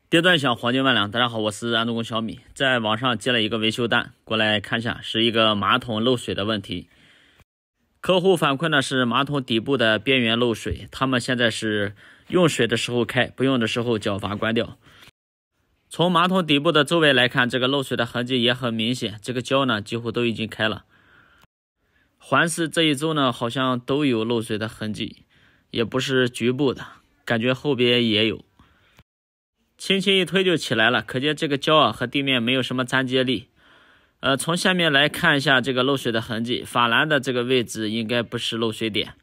跌断响，黄金万两。大家好，我是安东工小米，在网上接了一个维修单，过来看一下，是一个马桶漏水的问题。客户反馈呢是马桶底部的边缘漏水，他们现在是用水的时候开，不用的时候脚阀关掉。从马桶底部的周围来看，这个漏水的痕迹也很明显，这个胶呢几乎都已经开了。环视这一周呢好像都有漏水的痕迹，也不是局部的，感觉后边也有。轻轻一推就起来了，可见这个胶啊和地面没有什么粘接力。从下面来看一下这个漏水的痕迹，法兰的这个位置应该不是漏水点。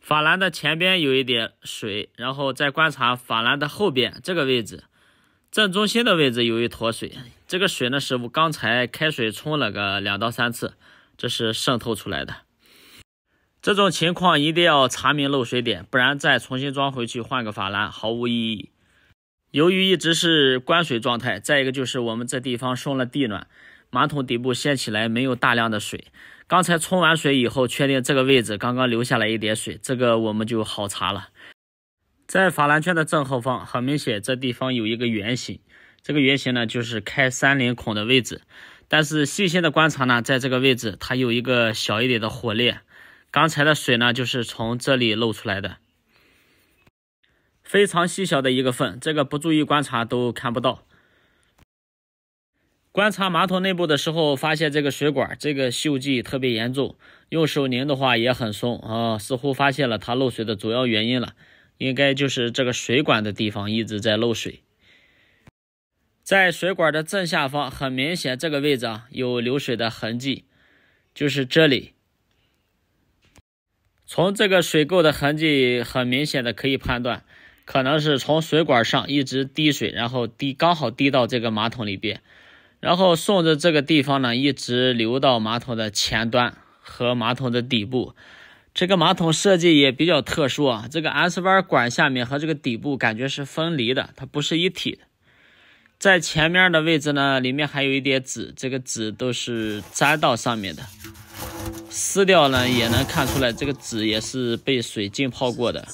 法兰的前边有一点水，然后再观察法兰的后边这个位置，正中心的位置有一坨水。这个水呢是我刚才开水冲了个2到3次，这是渗透出来的。这种情况一定要查明漏水点，不然再重新装回去换个法兰毫无意义。由于一直是关水状态，再一个就是我们这地方送了地暖，马桶底部掀起来没有大量的水。刚才冲完水以后，确定这个位置刚刚留下来一点水，这个我们就好查了。在法兰圈的正后方，很明显这地方有一个圆形，这个圆形呢就是开30孔的位置。但是细心的观察呢，在这个位置它有一个小一点的火裂，刚才的水呢就是从这里漏出来的。非常细小的一个缝，这个不注意观察都看不到。观察马桶内部的时候，发现这个水管这个锈迹特别严重，用手拧的话也很松似乎发现了它漏水的主要原因了，应该就是这个水管的地方一直在漏水。在水管的正下方，很明显这个位置有流水的痕迹，就是这里。从这个水垢的痕迹很明显的可以判断，可能是从水管上一直滴水，然后刚好滴到这个马桶里边，然后顺着这个地方呢一直流到马桶的前端和马桶的底部。这个马桶设计也比较特殊这个安丝弯管下面和这个底部感觉是分离的，它不是一体的。在前面的位置呢，里面还有一点纸，这个纸都是粘到上面的，撕掉呢也能看出来这个纸也是被水浸泡过的。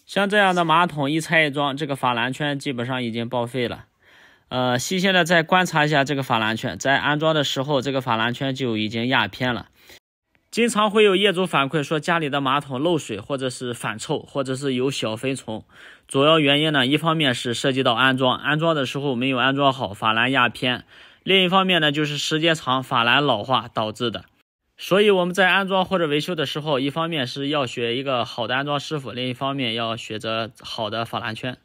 像这样的马桶一拆一装，这个法兰圈基本上已经报废了。细心的再观察一下这个法兰圈，在安装的时候这个法兰圈就已经压偏了。经常会有业主反馈说家里的马桶漏水，或者是反臭，或者是有小飞虫。主要原因呢，一方面是涉及到安装的时候没有安装好，法兰压偏；另一方面呢，就是时间长法兰老化导致的。所以我们在安装或者维修的时候，一方面是要选一个好的安装师傅，另一方面要选择好的法兰圈。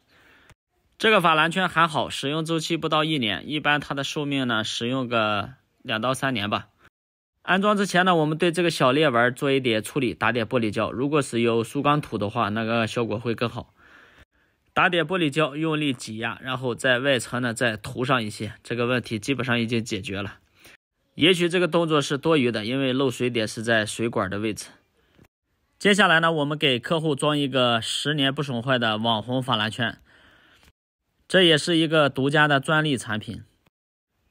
这个法兰圈还好，使用周期不到1年，一般它的寿命呢使用个2到3年吧。安装之前呢，我们对这个小裂纹做一点处理，打点玻璃胶，如果是有疏钢土的话，那个效果会更好。打点玻璃胶，用力挤压，然后在外层呢再涂上一些，这个问题基本上已经解决了。也许这个动作是多余的，因为漏水点是在水管的位置。接下来呢，我们给客户装一个10年不损坏的网红法兰圈，这也是一个独家的专利产品。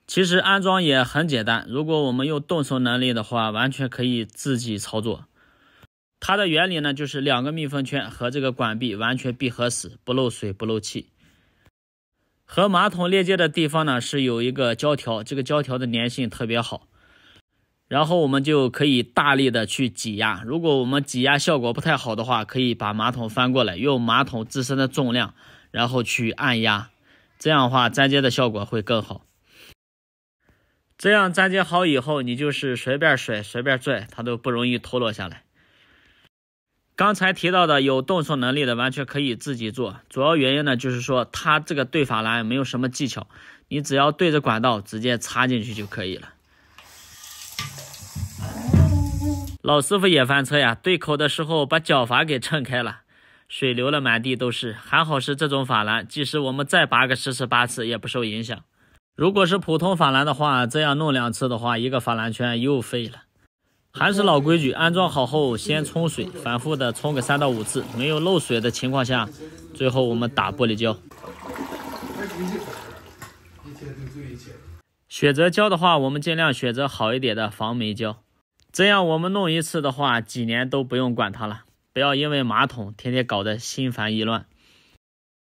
其实安装也很简单，如果我们用动手能力的话，完全可以自己操作。它的原理呢，就是2个密封圈和这个管壁完全闭合死，不漏水不漏气。和马桶连接的地方呢是有一个胶条，这个胶条的粘性特别好。然后我们就可以大力的去挤压，如果我们挤压效果不太好的话，可以把马桶翻过来，用马桶自身的重量，然后去按压，这样的话粘接的效果会更好。这样粘接好以后，你就是随便甩随便拽，它都不容易脱落下来。刚才提到的有动手能力的完全可以自己做，主要原因呢就是说它这个对法兰没有什么技巧，你只要对着管道直接插进去就可以了。老师傅也翻车呀，对口的时候把脚阀给撑开了，水流了满地都是，还好是这种法兰，即使我们再拔个10次8次也不受影响。如果是普通法兰的话，这样弄2次的话，一个法兰圈又废了。还是老规矩，安装好后先冲水，反复的冲个3到5次，没有漏水的情况下，最后我们打玻璃胶。选择胶的话，我们尽量选择好一点的防霉胶，这样我们弄一次的话，几年都不用管它了，不要因为马桶天天搞得心烦意乱。